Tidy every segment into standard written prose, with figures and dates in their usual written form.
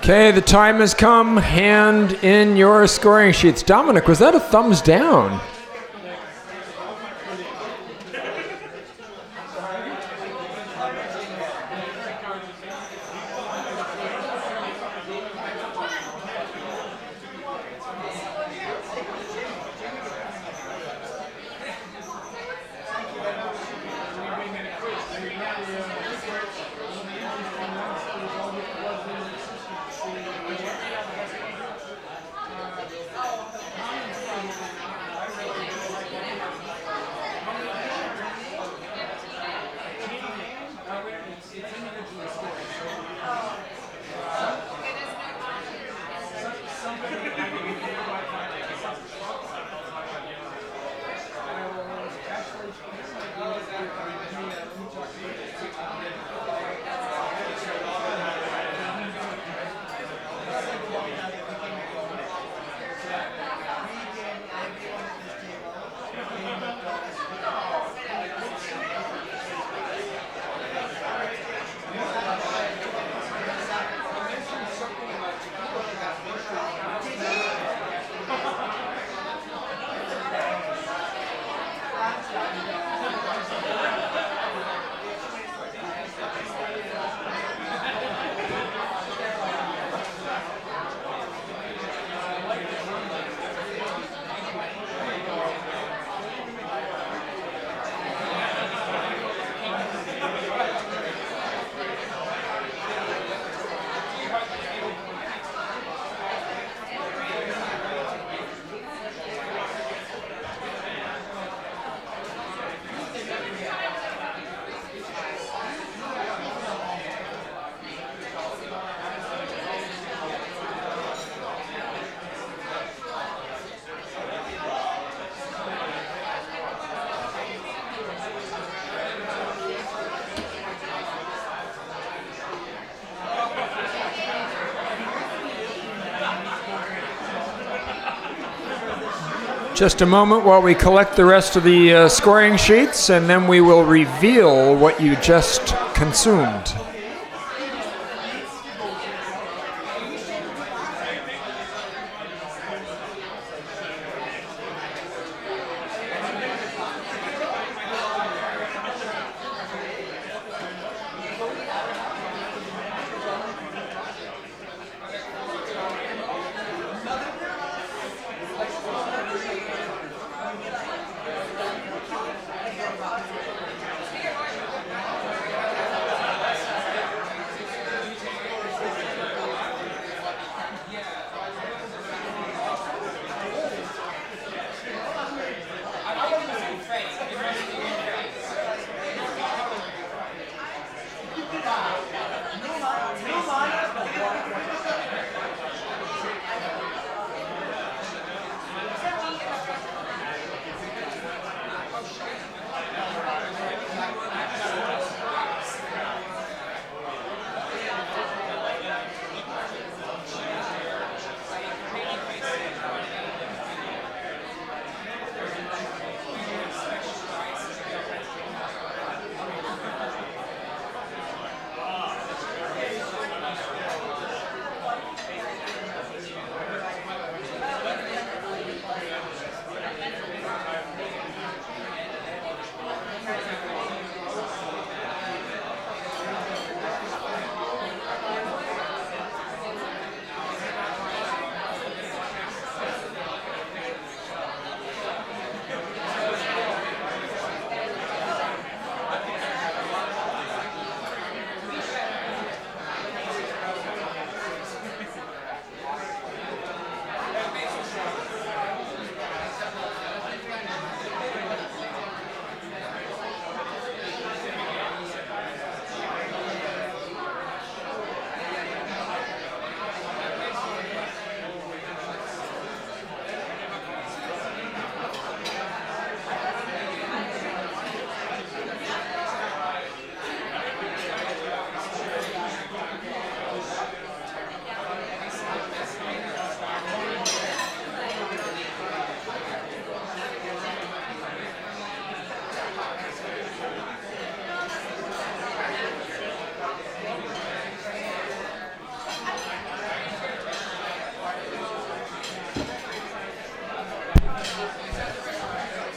Okay, the time has come. Hand in your scoring sheets. Dominic, was that a thumbs down? Just a moment while we collect the rest of the scoring sheets, and then we will reveal what you just consumed.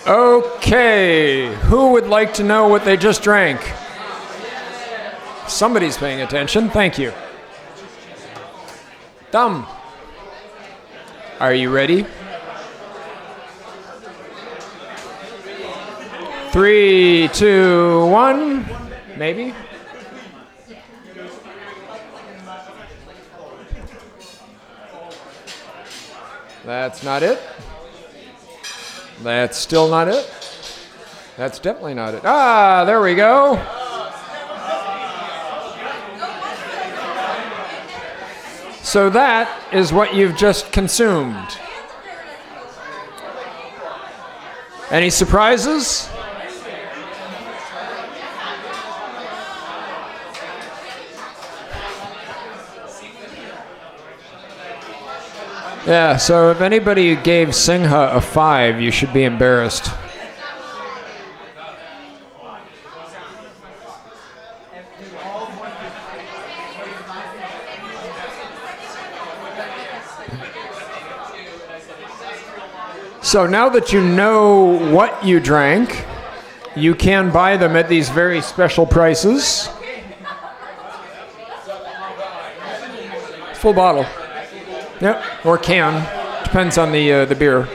Okay, who would like to know what they just drank? Somebody's paying attention. Thank you. Dum. Are you ready? 3, 2, 1. Maybe. That's not it. That's still not it. That's definitely not it. Ah, there we go. So that is what you've just consumed. Any surprises? Yeah, so if anybody gave Singha a 5, you should be embarrassed. So now that you know what you drank, you can buy them at these very special prices. Full bottle. Yep, or can. Depends on the beer.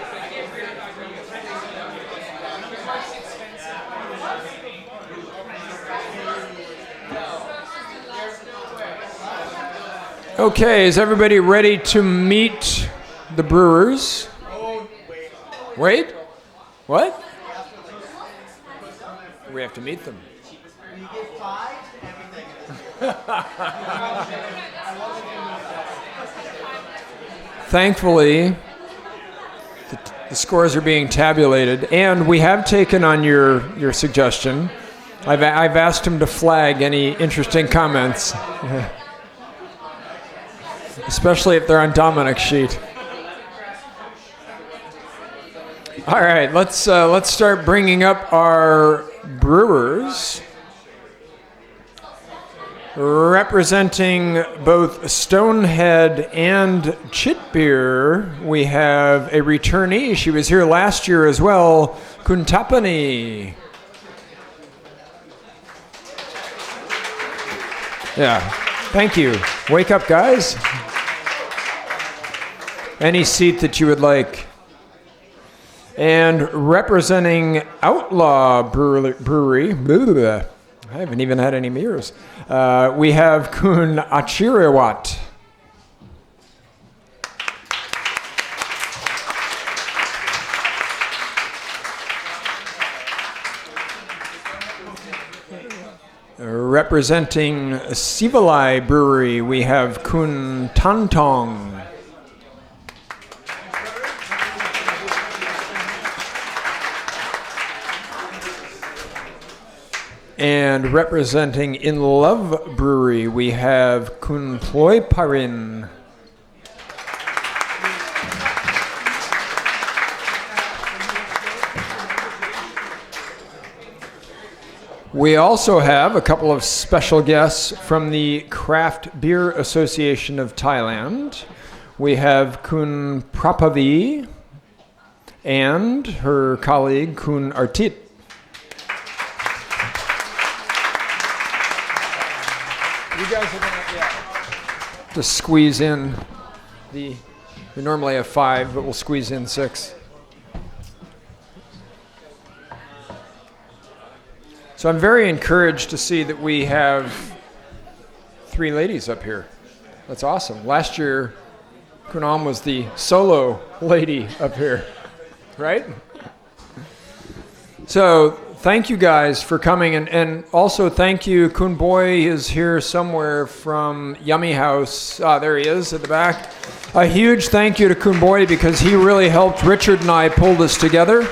Okay, is everybody ready to meet the brewers? Wait? What? We have to meet them. You get 5, everything. Thankfully, the scores are being tabulated, and we have taken on your suggestion. I've asked him to flag any interesting comments, especially if they're on Dominic's sheet. All right, let's start bringing up our brewers. Representing both Stonehead and Chit Beer, we have a returnee. She was here last year as well, Kuntapani. Yeah, thank you. Wake up, guys. Any seat that you would like. And representing Outlaw Brewery, I haven't even had any mirrors. We have Kun Achirewat. Representing Sivalai Brewery, we have Kun Tantong. And representing In Love Brewery, we have Kun Ploy Parin. We also have a couple of special guests from the Craft Beer Association of Thailand. We have Kun Prapavi and her colleague Kun Artit. You guys are going to squeeze in we normally have 5, but we'll squeeze in 6. So I'm very encouraged to see that we have 3 ladies up here. That's awesome. Last year, Kunam was the solo lady up here, right? So thank you guys for coming, and also thank you. Kun Boy is here somewhere from Yummy House. There he is at the back. A huge thank you to Kun Boy because he really helped Richard and I pull this together.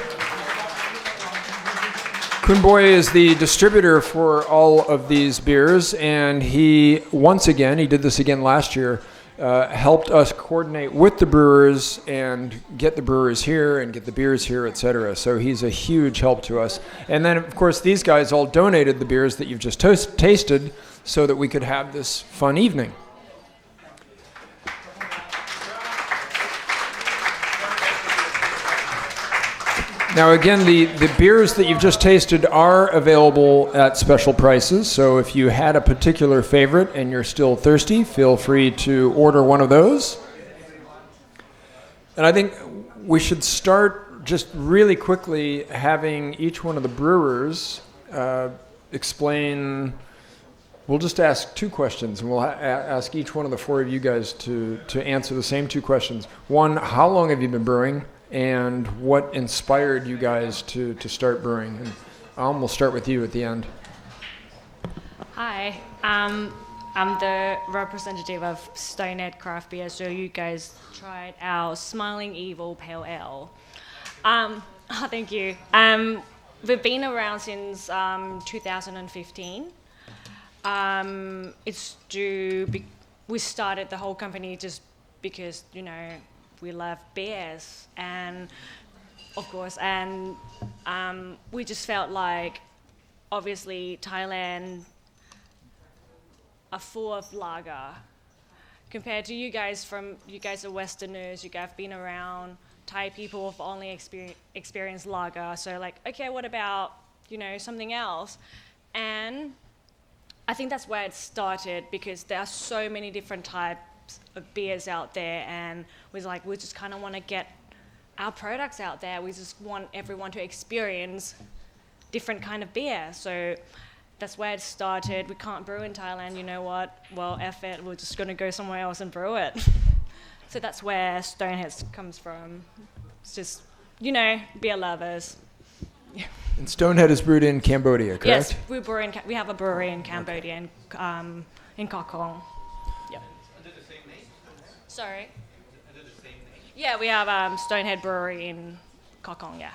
Kun Boy is the distributor for all of these beers, and he, once again, he did this again last year, helped us coordinate with the brewers and get the brewers here and get the beers here, etc. So he's a huge help to us. And then, of course, these guys all donated the beers that you've just tasted so that we could have this fun evening. Now, again, the beers that you've just tasted are available at special prices. So if you had a particular favorite and you're still thirsty, feel free to order one of those. And I think we should start just really quickly having each one of the brewers explain. We'll just ask two questions, and we'll ask each one of the four of you guys to answer the same two questions. One, how long have you been brewing? And what inspired you guys to start brewing? And we'll start with you at the end. Hi, I'm the representative of Stonehead Craft Beer. So you guys tried our Smiling Evil Pale Ale. Thank you. We've been around since 2015. We started the whole company just because, we love beers, and of course, and we just felt like, obviously, Thailand are full of lager. Compared to you guys are Westerners, you guys have been around. Thai people have only experienced lager, so okay, what about, something else? And I think that's where it started, because there are so many different types of beers out there, and we just kind of want to get our products out there. We just want everyone to experience different kind of beer. So that's where it started. We can't brew in Thailand, you know what? Well, F it, we're just going to go somewhere else and brew it. So that's where Stonehead comes from. It's just, beer lovers. And Stonehead is brewed in Cambodia, correct? Yes, we have a brewery in Cambodia, in Koh Kong. Yep. Under the same name? Sorry? Under the same name? Yeah, we have Stonehead Brewery in Koh Kong, yeah.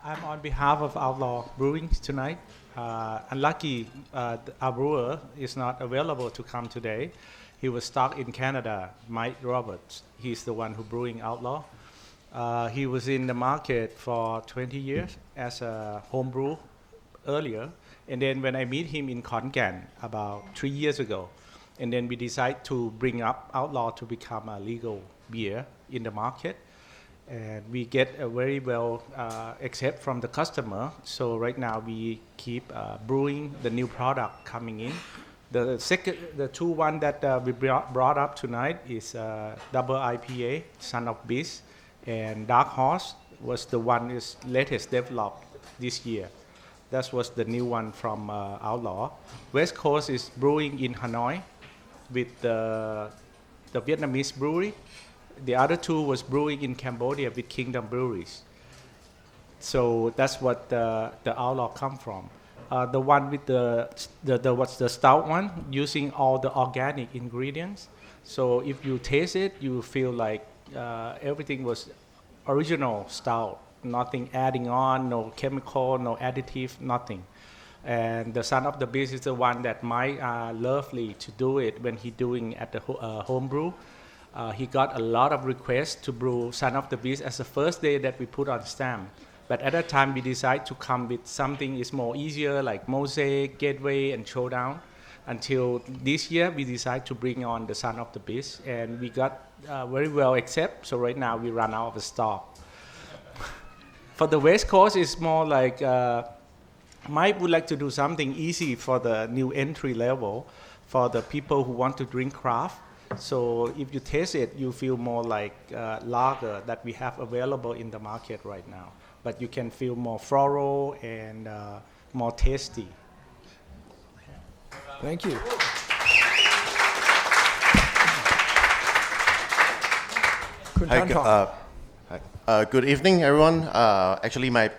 I'm on behalf of Outlaw Brewing tonight. Unlucky, our brewer is not available to come today. He was stuck in Canada, Mike Roberts. He's the one who brewing Outlaw. He was in the market for 20 years as a home brew earlier. And then when I meet him in Khon Kaen about 3 years ago, and then we decide to bring up Outlaw to become a legal beer in the market. And we get a very well accept from the customer. So right now we keep brewing the new product coming in. The two one that we brought up tonight is double IPA, Son of Beast, and Dark Horse was the one is latest developed this year. That was the new one from Outlaw. West Coast is brewing in Hanoi with the Vietnamese brewery. The other two was brewing in Cambodia with Kingdom Breweries. So that's what the Outlaw come from. The one with what's the stout one, using all the organic ingredients. So if you taste it, you feel like everything was original stout, nothing adding on, no chemical, no additive, nothing. And the Son of the Beast is the one that Mike lovely to do it when he doing at the home brew. He got a lot of requests to brew Son of the Beast as the first day that we put on stamp. But at that time, we decided to come with something is more easier, like Mosaic, Gateway, and Showdown. Until this year, we decided to bring on the Son of the Beast, and we got very well accepted. So right now, we run out of stock. For the West Coast, it's more like Mike would like to do something easy for the new entry level, for the people who want to drink craft. So if you taste it, you feel more like lager that we have available in the market right now. But you can feel more floral and more tasty. Thank you. Hi, good evening, everyone. Actually, my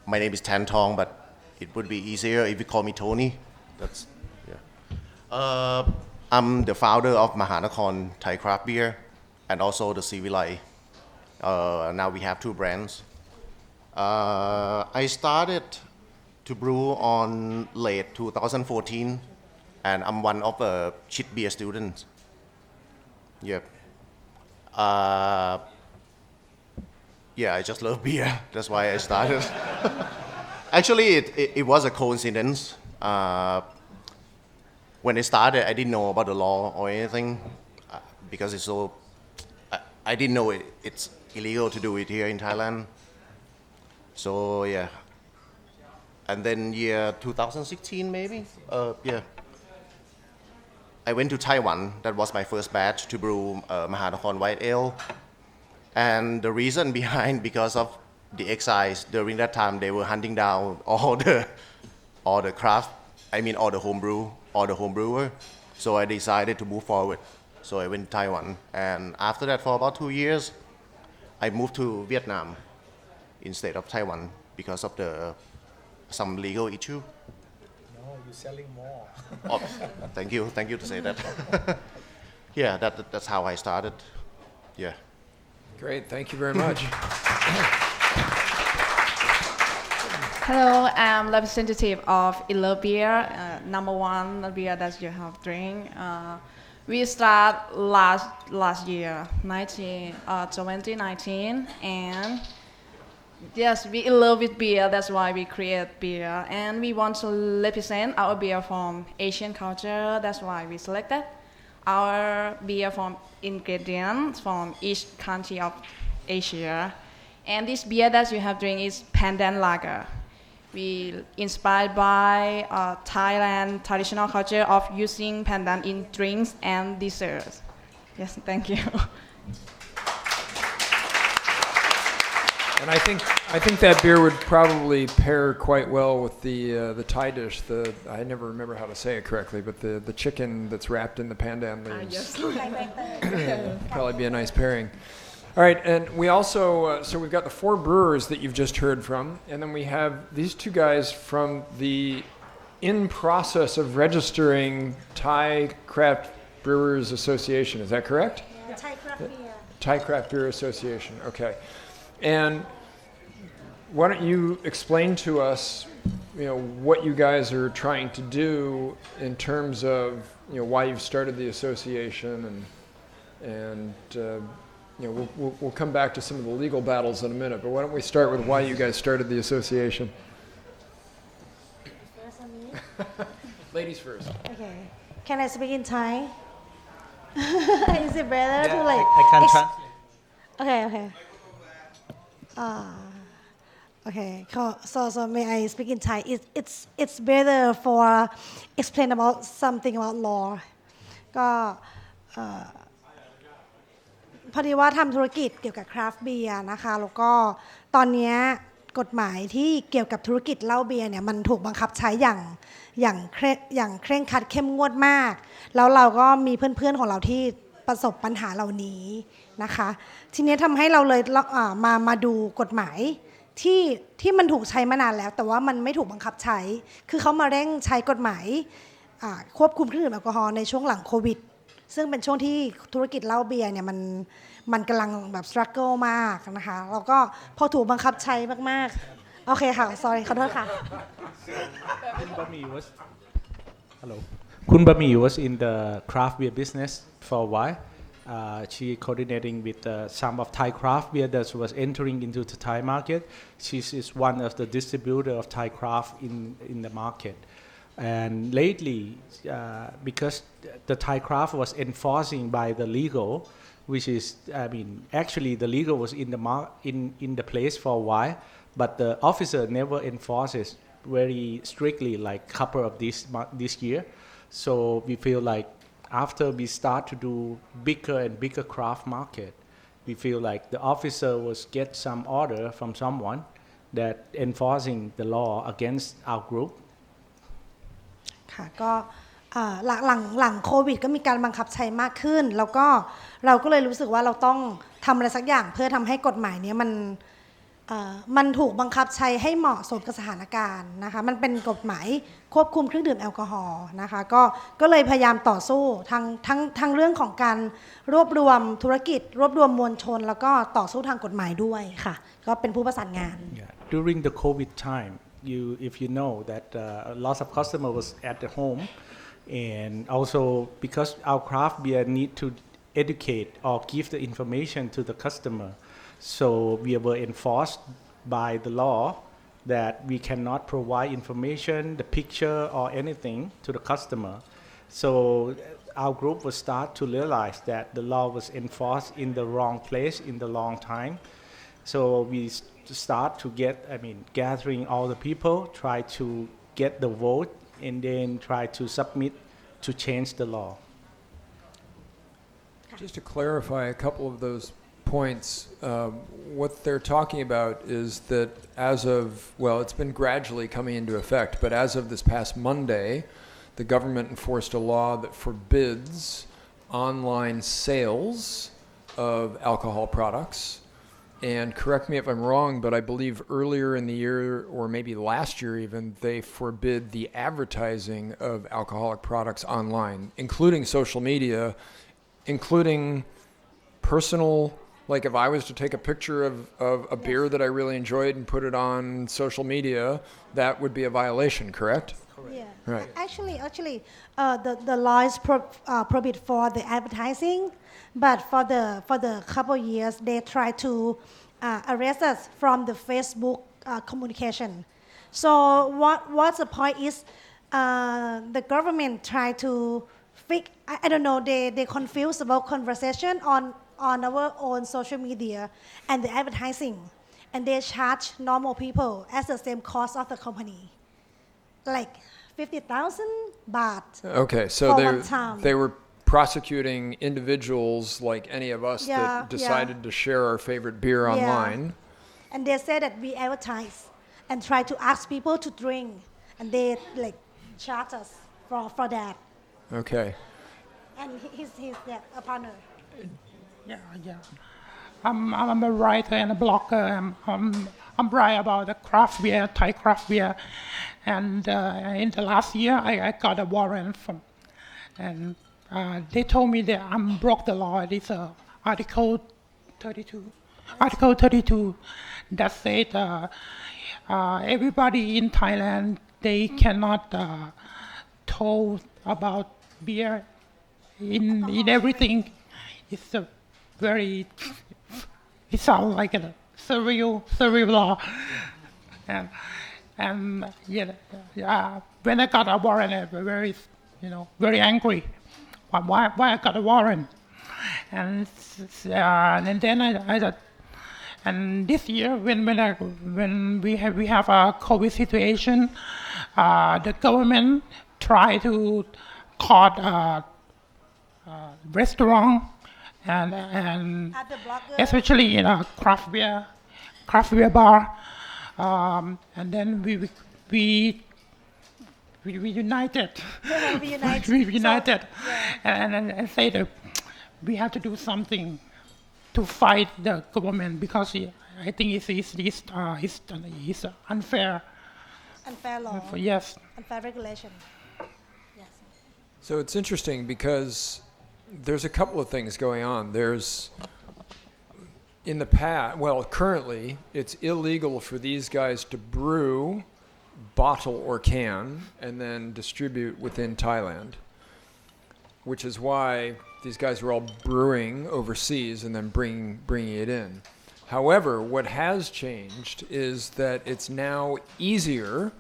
name is Tan Tong, but it would be easier if you call me Tony. That's yeah. I'm the founder of Mahanakorn Thai Craft Beer and also the Civilite. Now we have two brands. I started to brew on late 2014, and I'm one of the Chit beer students. Yep. Yeah, I just love beer. That's why I started. Actually, it was a coincidence. when I started, I didn't know about the law or anything because it's so. I didn't know it's illegal to do it here in Thailand. So yeah, and then year 2016 maybe. Yeah, I went to Taiwan. That was my first batch to brew Mahanakhon White Ale. And the reason behind because of the excise during that time, they were hunting down all the craft. I mean all the home brewer. So I decided to move forward. So I went to Taiwan, and after that, for about 2 years, I moved to Vietnam instead of Taiwan because of some legal issue. No, you're selling more. Oh, thank you to say that. Yeah, that's how I started. Yeah. Great, thank you very much. Hello, I'm representative of Ilo Beer, number one the beer that you have drink. We start last year, 2019, and yes, we in love with beer. That's why we create beer, and we want to represent our beer from Asian culture. That's why we selected our beer from ingredients from each country of Asia. And this beer that you have drink is Pandan Lager. We inspired by Thailand traditional culture of using pandan in drinks and desserts. Yes, thank you. And I think that beer would probably pair quite well with the Thai dish. I never remember how to say it correctly, but the chicken that's wrapped in the pandan leaves. Yes. Probably be a nice pairing. All right, and we also so we've got the 4 brewers that you've just heard from, and then we have these 2 guys from the in process of registering Thai Craft Brewers Association. Is that correct? The Thai craft beer. Thai Craft Beer Association. Okay. And why don't you explain to us, what you guys are trying to do in terms of, why you've started the association, and we'll come back to some of the legal battles in a minute. But why don't we start with why you guys started the association? First on me. Ladies first. Okay. Can I speak in Thai? Is it better to like? I can translate. Okay. Okay. So may I speak in Thai? It's better for explain about something about law. ก็พอดีว่าทำธุรกิจเกี่ยวกับคราฟต์เบียร์นะคะแล้วก็ตอนนี้กฎหมายที่เกี่ยวกับธุรกิจเหล้าเบียร์เนี่ยมันถูกบังคับใช้อย่างเคร่งครัดเข้มงวดมากแล้วเราก็มีเพื่อนๆของเราที่ประสบปัญหาเหล่านี้นะคะทีนี้ทำให้เราเลยมาดูกฎหมายที่มันถูกใช้มานานแล้วแต่ว่ามันไม่ถูกบังคับใช้คือเขามาเร่งใช้กฎหมายควบคุมเครื่องดื่มแอลกอฮอล์ในช่วงหลังโควิดซึ่งเป็นช่วงที่ธุรกิจเหล้าเบียร์เนี่ยมันกำลังแบบ struggle มากนะคะแล้วก็พอถูกบังคับใช้มากๆโอเคค่ะ sorry ขอโทษค่ะ Kun Bami was in the craft beer business for a while. She coordinating with some of Thai craft beer that was entering into the Thai market. She is one of the distributor of Thai craft in the market. And lately, because the Thai craft was enforcing by the legal, which is, actually the legal was in the place for a while, but the officer never enforces very strictly like couple of this year. So we feel like after we start to do bigger and bigger craft market, we feel like the officer was get some order from someone that enforcing the law against our group. ค่ะก็หลังโควิดก็มีการบังคับใช้มากขึ้นแล้วก็เราก็เลยรู้สึกว่าเราต้องทำอะไรสักอย่างเพื่อทำให้กฎหมายนี้มันถูกบังคับใช้ให้เหมาะสมกับสถานการณ์นะคะมันเป็นกฎหมายควบคุมเครื่องดื่มแอลกอฮอล์นะคะก็เลยพยายามต่อสู้ทั้งเรื่องของการรวบรวมธุรกิจรวบรวมมวลชนแล้วก็ต่อสู้ทางกฎหมายด้วยค่ะก็เป็นผู้ประสานงาน During the COVID time, if you know that lots of customers was at the home, and also because our craft beer need to educate or give the information to the customer, so we were enforced by the law that we cannot provide information, the picture or anything to the customer. So our group will start to realize that the law was enforced in the wrong place in the long time. So we start to gathering all the people, try to get the vote, and then try to submit to change the law. Just to clarify a couple of those points, what they're talking about is that it's been gradually coming into effect, but as of this past Monday, the government enforced a law that forbids online sales of alcohol products. And correct me if I'm wrong, but I believe earlier in the year, or maybe last year even, they forbid the advertising of alcoholic products online, including social media, including personal, like if I was to take a picture of a beer that I really enjoyed and put it on social media, that would be a violation, correct? Yeah. Right. Actually, the law is prohibit for the advertising, but for the couple years they try to arrest us from the Facebook communication. So what's the point is the government try to fix. I don't know. They confused about conversation on our own social media and the advertising, and they charge normal people as the same cost of the company, like 50,000 baht. Okay, so for one time. they were prosecuting individuals like any of us that decided to share our favorite beer online. And they said that we advertise and try to ask people to drink, and they like charge us for that. Okay. And he's a partner. Yeah. I'm a writer and a blogger. I'm writing about the craft beer, Thai craft beer, and in the last year I got a warrant from, and they told me that I broke the law. It's Article 32. Article 32 that said everybody in Thailand, they cannot talk about beer in everything. It's a very, it sounds like a surreal law. And when I got a warrant, I was very angry. Why I got a warrant? And then I and this year when we have a COVID situation, the government tried to caught restaurant and especially in a craft beer bar, and then we united. We united, and say that we have to do something to fight the government because I think it's unfair. Unfair law. Yes. Unfair regulation. Yes. So it's interesting because there's a couple of things going on. There's, in the past, currently, it's illegal for these guys to brew, bottle, or can, and then distribute within Thailand, which is why these guys were all brewing overseas and then bringing it in. However, what has changed is that it's now easier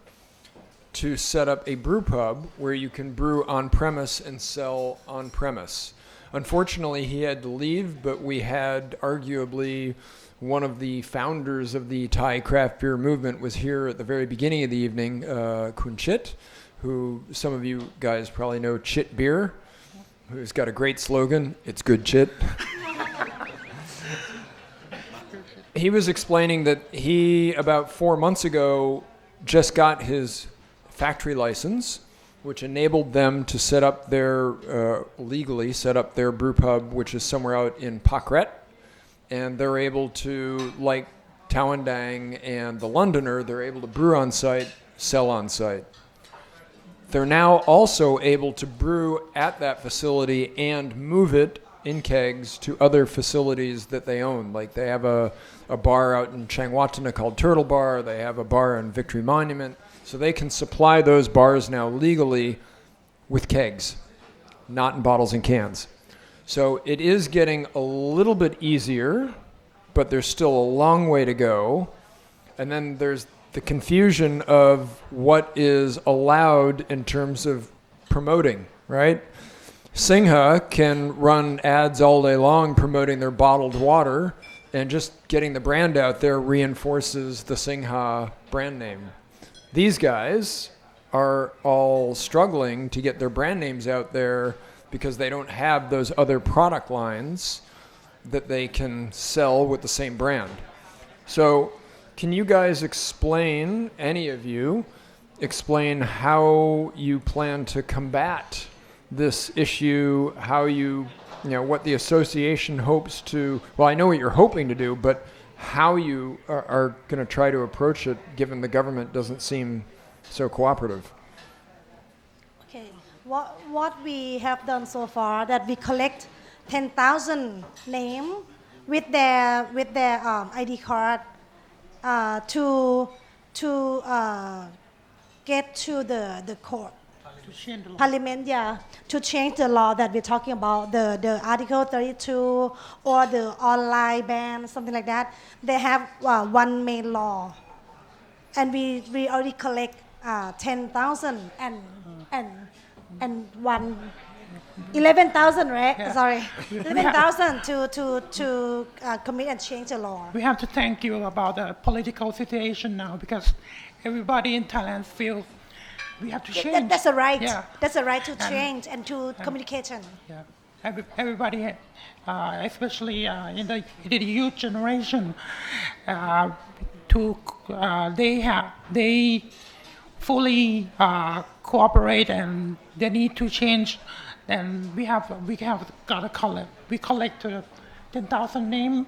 to set up a brew pub where you can brew on premise and sell on premise. Unfortunately, he had to leave, but we had arguably one of the founders of the Thai craft beer movement was here at the very beginning of the evening, Kun Chit, who some of you guys probably know, Chit Beer, who's got a great slogan, "It's good Chit." He was explaining that he, about 4 months ago, just got his factory license, which enabled them to set up legally set up their brew pub, which is somewhere out in Pakret. And they're able to, like Tawandang and the Londoner, they're able to brew on site, sell on site. They're now also able to brew at that facility and move it in kegs to other facilities that they own. Like they have a bar out in Changwatana called Turtle Bar. They have a bar in Victory Monument. So they can supply those bars now legally with kegs, not in bottles and cans. So it is getting a little bit easier, but there's still a long way to go. And then there's the confusion of what is allowed in terms of promoting right? Singha can run ads all day long promoting their bottled water, and just getting the brand out there reinforces the Singha brand name. These guys are all struggling to get their brand names out there because they don't have those other product lines that they can sell with the same brand. So can you guys explain, any of you, explain how you plan to combat this issue, how you know, what the association hopes to, well, I know what you're hoping to do, but how you are going to try to approach it given the government doesn't seem so cooperative? Okay, what we have done so far that we collect 10,000 names with their ID card to get to the court. Parliament, yeah, to change the law that we're talking about, the Article 32 or the online ban, something like that. They have one main law, and we already collect 10,000 and 11,000, right? Yeah. Sorry, 11,000 to commit and change the law. We have to thank you about the political situation now because everybody in Thailand feels we have to change. That's a right. Yeah. That's a right to change and to communication. Yeah. Everybody, especially in the youth generation, they fully cooperate and they need to change. And we have got a collect. We collect 10,000 names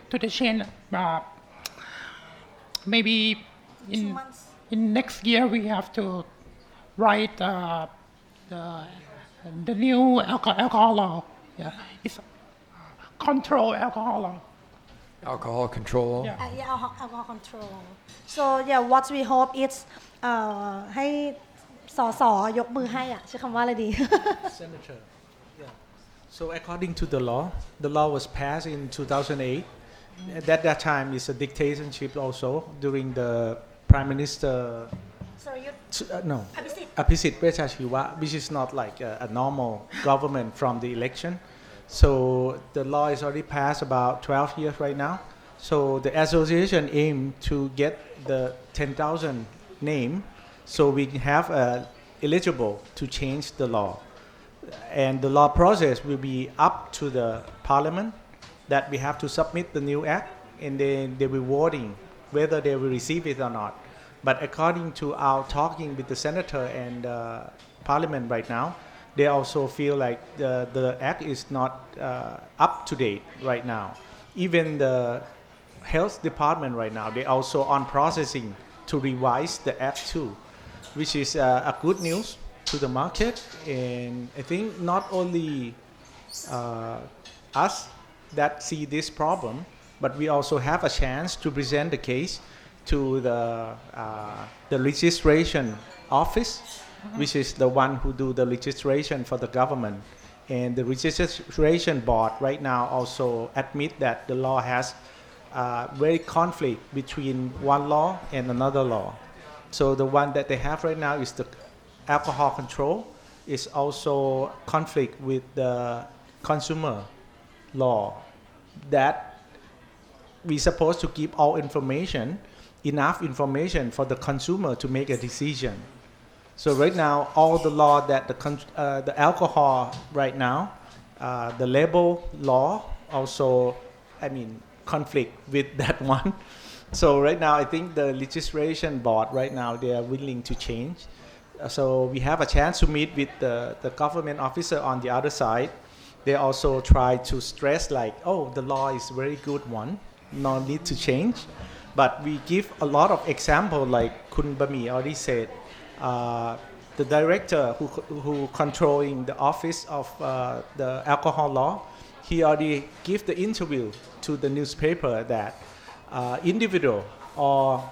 to the change. Maybe in next year we have to write the new alcohol law. Yeah, it's control alcohol law. Alcohol control. Yeah. Alcohol control. So yeah, what we hope is ให้สสยกมือให้อ่ะใช้คำว่าอะไรดี Senator. Yeah. So according to the law was passed in 2008. At that time, it's a dictatorship also during the Prime Minister. Sorry, No, Abhisit Prechachiwa, which is not like a normal government from the election. So the law is already passed about 12 years right now. So the association aim to get the 10,000 name, so we have eligible to change the law. And the law process will be up to the parliament that we have to submit the new act, and then they will voting whether they will receive it or not. But according to our talking with the senator and parliament right now, they also feel like the act is not up to date right now. Even the health department right now, they also on processing to revise the act too, which is a good news to the market. And I think not only us that see this problem, but we also have a chance to present the case to the registration office, which is the one who do the registration for the government. And the registration board right now also admit that the law has very conflict between one law and another law. So the one that they have right now is the alcohol control, is also conflict with the consumer law, that we supposed to give all information, enough information for the consumer to make a decision. So right now, all the law that the alcohol right now, the label law also, conflict with that one. So right now, I think the legislation board right now, they are willing to change. So we have a chance to meet with the government officer on the other side. They also try to stress like, oh, the law is very good one, no need to change. But we give a lot of example, like Kun Bami already said, the director who controlling the office of the alcohol law, he already give the interview to the newspaper that individual or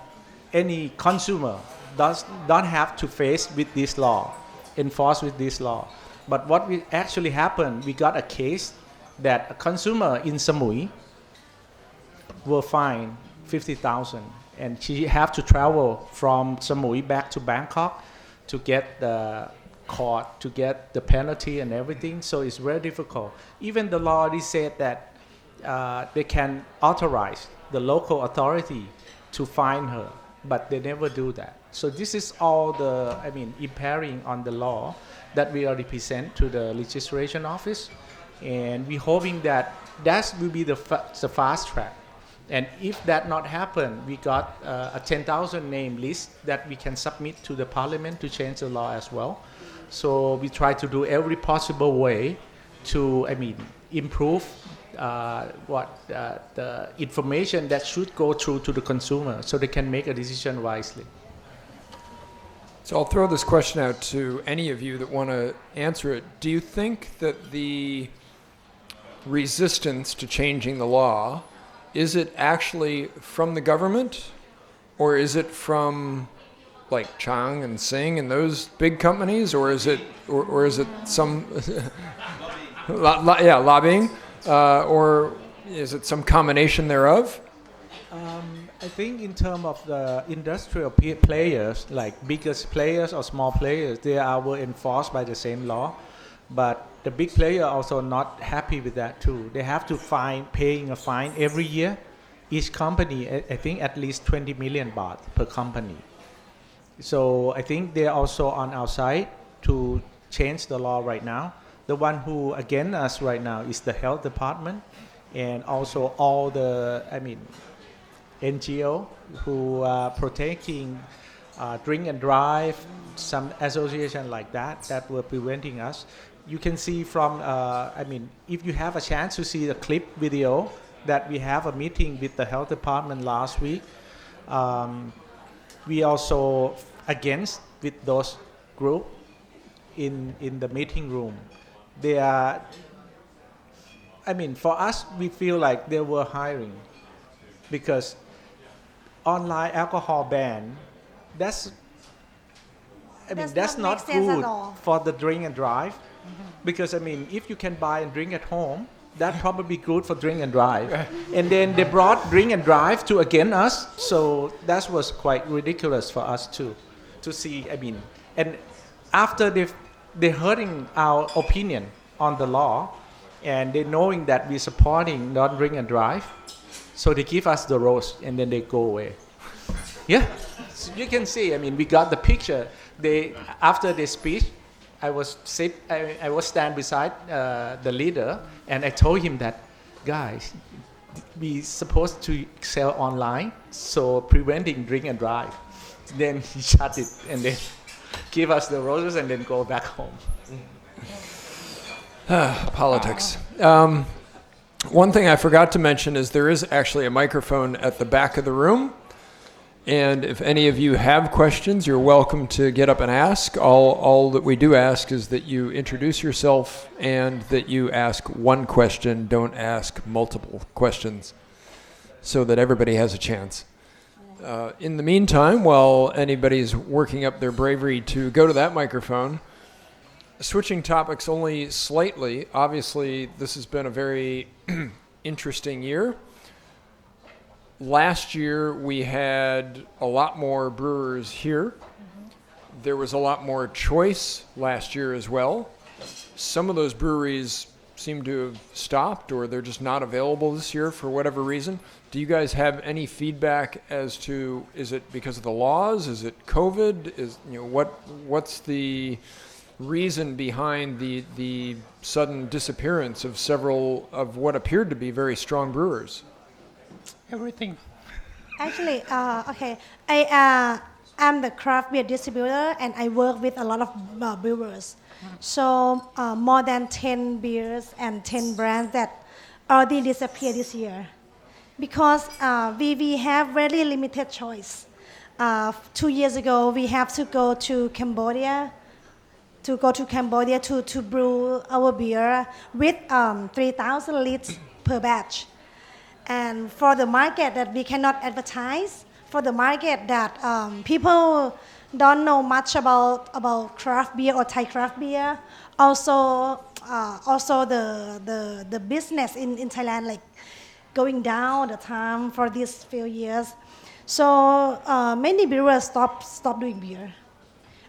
any consumer don't have to face with this law, enforce with this law. But what will actually happen, we got a case that a consumer in Samui will fine 50,000, and she have to travel from Samui back to Bangkok to get the court to get the penalty and everything. So it's very difficult. Even the law already said that they can authorize the local authority to fine her, but they never do that. So this is all the, impairing on the law that we already present to the legislation office, and we're hoping that will be the fast track. And if that not happen, we got a 10,000 name list that we can submit to the parliament to change the law as well. So we try to do every possible way to, improve the information that should go through to the consumer so they can make a decision wisely. So I'll throw this question out to any of you that want to answer it. Do you think that the resistance to changing the law, is it actually from the government, or is it from like Chang and Singh and those big companies, or is it some lobbying, or is it some combination thereof? I think in terms of the industrial players, like biggest players or small players, they were enforced by the same law. But the big player also not happy with that too. They have to paying a fine every year. Each company, I think at least 20 million baht per company. So I think they're also on our side to change the law right now. The one who against us right now is the health department, and also all the, NGO who are protecting drink and drive, some association like that were preventing us. You can see from, if you have a chance to see the clip video that we have a meeting with the health department last week, we also against with those group in the meeting room. They are, for us, we feel like they were hiring, because online alcohol ban, that's Does not not make sense at good all. for the drink and drive. Because if you can buy and drink at home, that's probably good for drink and drive. And then they brought drink and drive to against us, so that was quite ridiculous for us too, to see. And after they hurting our opinion on the law, and they knowing that we're supporting not drink and drive, so they give us the roast and then they go away. Yeah, so you can see. We got the picture. After the speech, I was stand beside the leader, and I told him that, guys, we supposed to sell online, so preventing drink and drive. Then he shut it and then give us the roses and then go back home. Politics. One thing I forgot to mention is there is actually a microphone at the back of the room. And if any of you have questions, you're welcome to get up and ask. All that we do ask is that you introduce yourself and that you ask one question, don't ask multiple questions, so that everybody has a chance. In the meantime, while anybody's working up their bravery to go to that microphone, switching topics only slightly, obviously this has been a very interesting year. Last year we had a lot more brewers here. There was a lot more choice last year as well. Some of those breweries seem to have stopped, or they're just not available this year for whatever reason. Do you guys have any feedback as to, is it because of the laws? Is it COVID? What's the reason behind the sudden disappearance of several of what appeared to be very strong brewers? Everything. Actually, okay, I'm the craft beer distributor, and I work with a lot of brewers. So more than 10 beers and 10 brands that already disappeared this year, because we have very limited choice. 2 years ago, we have to go to Cambodia to brew our beer with 3,000 liters per batch. And for the market that we cannot advertise, for the market that people don't know much about craft beer or Thai craft beer, also the business in Thailand, like going down the time for these few years. So many brewers stop doing beer.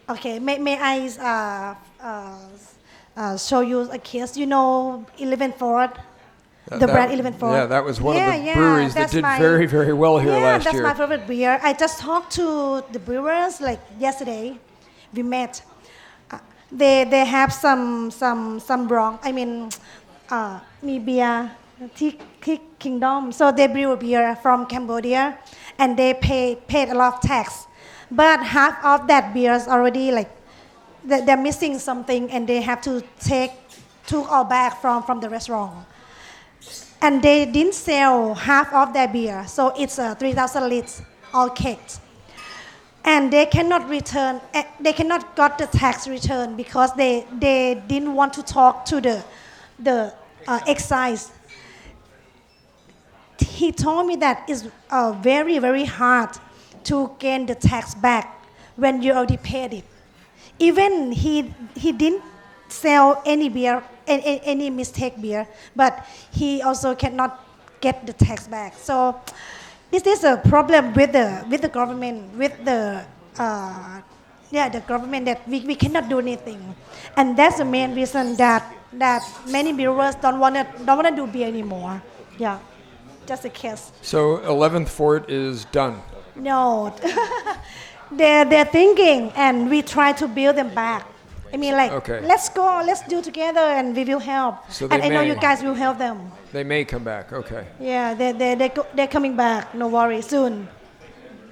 Okay, may I show you a case? You know 11 Ford? The brand 11 Ford. Yeah, that was one of the Yeah, breweries that that's did my- very, very well here yeah, last that's year. my favorite beer. I just talked to the brewers like yesterday. We met. They have some wrong. I mean, มีเบียร์ที่ Kingdom. So they brew a beer from Cambodia, and they paid a lot of tax. But half of that beer is already like they're missing something, and they have to took all back from the restaurant. And they didn't sell half of their beer, so it's 3,000 liters, all caked. And they cannot return, they cannot got the tax return because they didn't want to talk to the excise. He told me that it's very, very hard to gain the tax back when you already paid it. Even he didn't sell any beer, any mistake beer, but he also cannot get the tax back. So this is a problem with the government, with the government that we cannot do anything, and that's the main reason that many brewers don't wanna do beer anymore. Yeah, just a case. So 11th Fort is done. No, they're thinking, and we try to build them back. I mean, like, Okay. let's do together, and we will help. So And they I know may. you guys will help them. They may come back. Okay. Yeah, they're coming back. No worry, soon.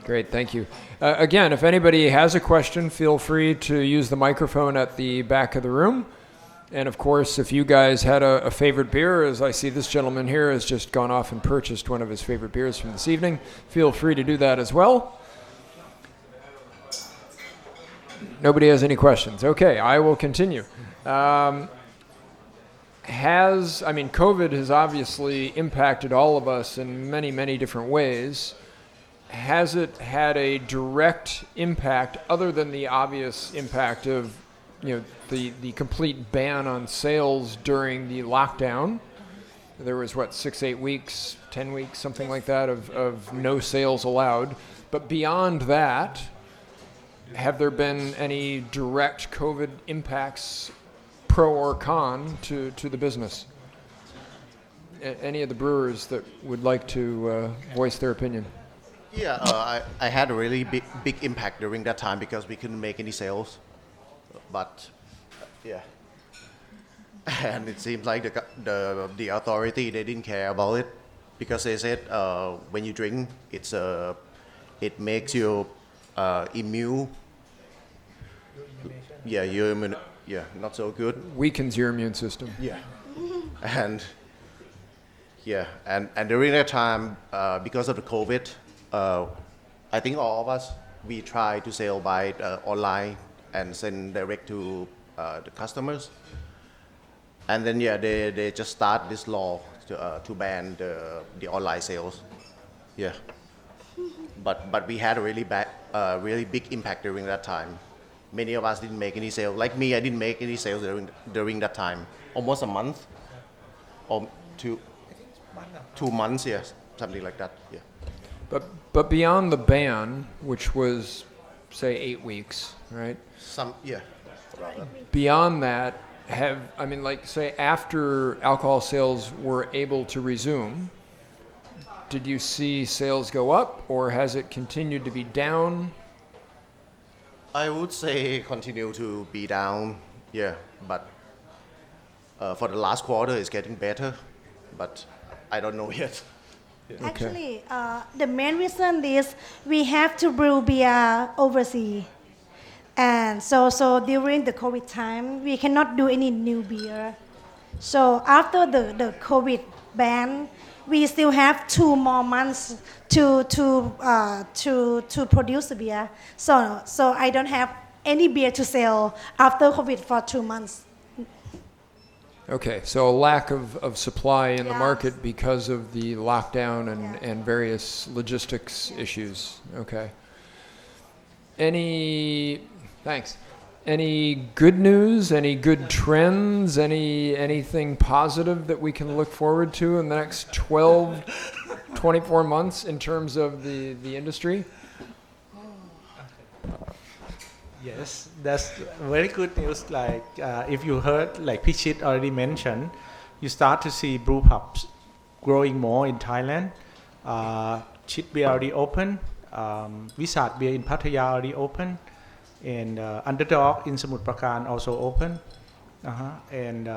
Great, thank you. Again, if anybody has a question, feel free to use the microphone at the back of the room. And of course, if you guys had a favorite beer, as I see this gentleman here has just gone off and purchased one of his favorite beers from this evening, feel free to do that as well. Nobody has any questions. Okay, I will continue. COVID has obviously impacted all of us in many, many different ways. Has it had a direct impact other than the obvious impact of, the complete ban on sales during the lockdown? There was 6-8 weeks, 10 weeks, something like that of no sales allowed. But beyond that, have there been any direct COVID impacts, pro or con, to the business? Any of the brewers that would like to voice their opinion? Yeah, I had a really big impact during that time because we couldn't make any sales. But yeah, and it seems like the authority, they didn't care about it because they said when you drink, it makes you immune. Yeah, your immune. Yeah, not so good. Weakens your immune system. Yeah, and during that time, because of the COVID, I think all of us, we try to sell by online and send direct to the customers. And then they just start this law to ban the online sales. Yeah, but we had a really big impact during that time. Many of us didn't make any sales. Like me, I didn't make any sales during that time. Almost a month, or 2 months, yes, something like that. Yeah. But beyond the ban, which was, say, 8 weeks, right? Beyond that, say after alcohol sales were able to resume, did you see sales go up, or has it continued to be down? I would say continue to be down, yeah. But for the last quarter, it's getting better, but I don't know yet. Okay. Actually, the main reason is we have to brew beer overseas. And so during the COVID time, we cannot do any new beer. So after the COVID ban, we still have 2 more months to produce the beer. So I don't have any beer to sell after COVID for 2 months. Okay, so a lack of supply in the Yes. market because of the lockdown and various logistics issues. Okay. Thanks. Any good news? Any good trends? Anything positive that we can look forward to in the next 12, 24 months in terms of the industry? Yes, that's very good news. Like if you heard, like Pichit already mentioned, you start to see brew pubs growing more in Thailand. Chit Beer already open. Visat Beer in Pattaya already open. And Underdog in Samut Prakan also open. And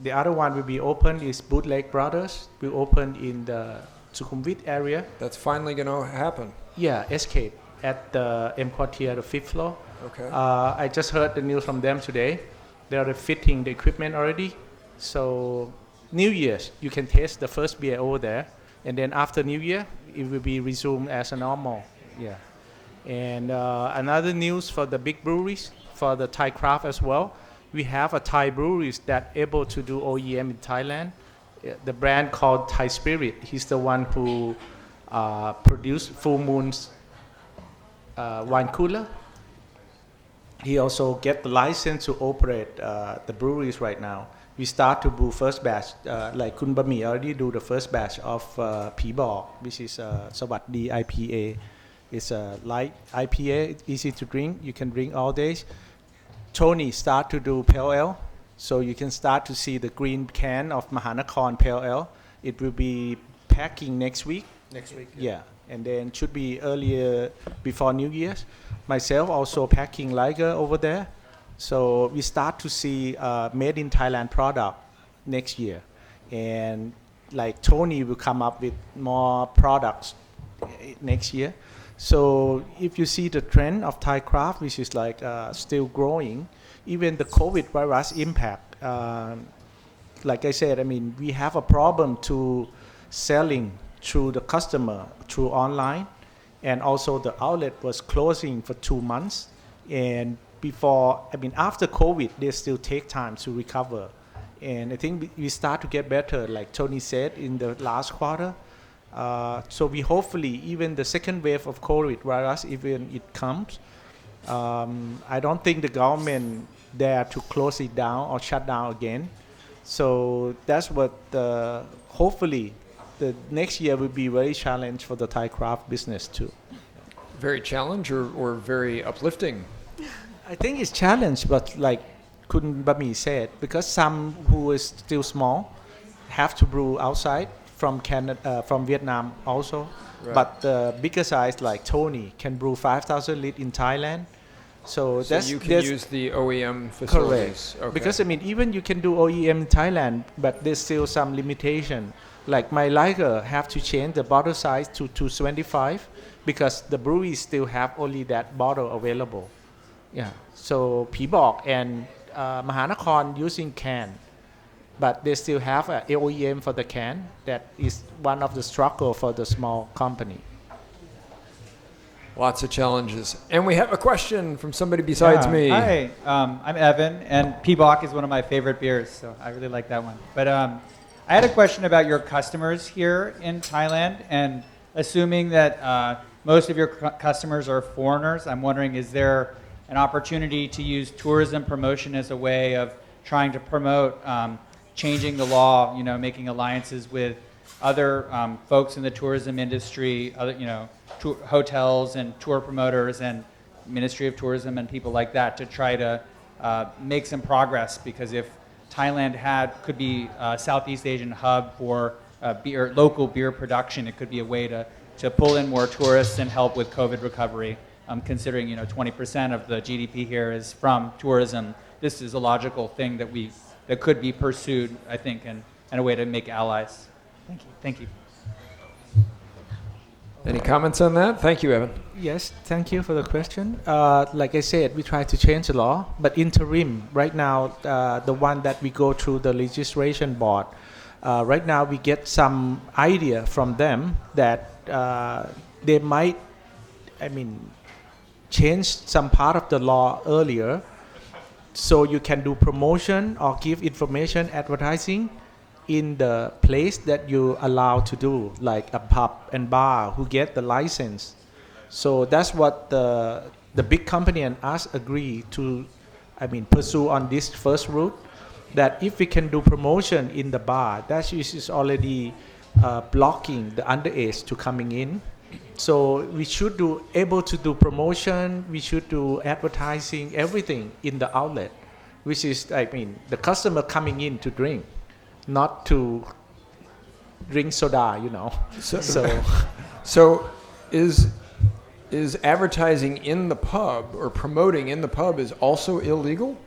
the other one will be open is Bootleg Brothers. Will open in the Sukhumvit area. That's finally going to happen. Yeah, Escape at the M Quartier, the 5th floor. Okay. I just heard the news from them today. They are fitting the equipment already. So New Year's, you can taste the first beer over there. And then after New Year, it will be resumed as a normal. Yeah. And another news for the big breweries, for the Thai craft as well. We have a Thai breweries that able to do OEM in Thailand. The brand called Thai Spirit. He's the one who produced Full Moon's wine cooler. He also get the license to operate the breweries right now. We start to brew first batch, like Kun Bami already do the first batch of Pibok, which is Sawaddi IPA. It's a light IPA, it's easy to drink. You can drink all days. Tony start to do Pale Ale, so you can start to see the green can of Mahanakorn Pale Ale. It will be packing next week. Next week. Yeah, and then should be earlier before New Year's. Myself also packing Lager over there. So we start to see made in Thailand product next year. And like Tony will come up with more products next year. So if you see the trend of Thai craft, which is like still growing, even the COVID virus impact, like I said, I mean, we have a problem to selling through the customer, through online. And also the outlet was closing for 2 months. And before, I mean, after COVID, they still take time to recover. And I think we start to get better, like Tony said, in the last quarter. So we hopefully, even the second wave of COVID virus, even it comes, I don't think the government dare to close it down or shut down again. So that's what, hopefully, the next year will be very challenging for the Thai craft business too. Very challenge or very uplifting? I think it's challenge, but like Kun Bami said, because some who is still small have to brew outside from Canada, from Vietnam also. Right. But the bigger size like Tony can brew 5,000 liters in Thailand. So that's, you can use the OEM facilities. Correct. Okay. Because I mean, even you can do OEM in Thailand, but there's still some limitation. Like my Lager have to change the bottle size to 225 because the breweries still have only that bottle available. Yeah. So Pibok and Mahanakorn using can, but they still have a OEM for the can. That is one of the struggle for the small company. Lots of challenges. And we have a question from somebody besides me. Hi, I'm Evan, and Pibok is one of my favorite beers, so I really like that one. But I had a question about your customers here in Thailand, and assuming that most of your customers are foreigners, I'm wondering, is there an opportunity to use tourism promotion as a way of trying to promote changing the law, you know, making alliances with other folks in the tourism industry, other, you know, hotels and tour promoters and Ministry of Tourism and people like that to try to make some progress? Because if Thailand could be a Southeast Asian hub for local beer production, it could be a way to pull in more tourists and help with COVID recovery. Considering 20% of the GDP here is from tourism, this is a logical thing that could be pursued, I think, and a way to make allies. Thank you. Any comments on that? Thank you, Evan. Yes, thank you for the question. Like I said, we try to change the law, but interim, right now, the one that we go through the legislation board, right now we get some idea from them that they might, change some part of the law earlier, so you can do promotion or give information advertising in the place that you allow to do, like a pub and bar who get the license. So that's what the big company and us agree to, pursue on this first route, that if we can do promotion in the bar, that is already blocking the underage to coming in. So we should do able to do promotion. We should do advertising, everything in the outlet, which is the customer coming in to drink, not to drink soda. So is advertising in the pub or promoting in the pub is also illegal?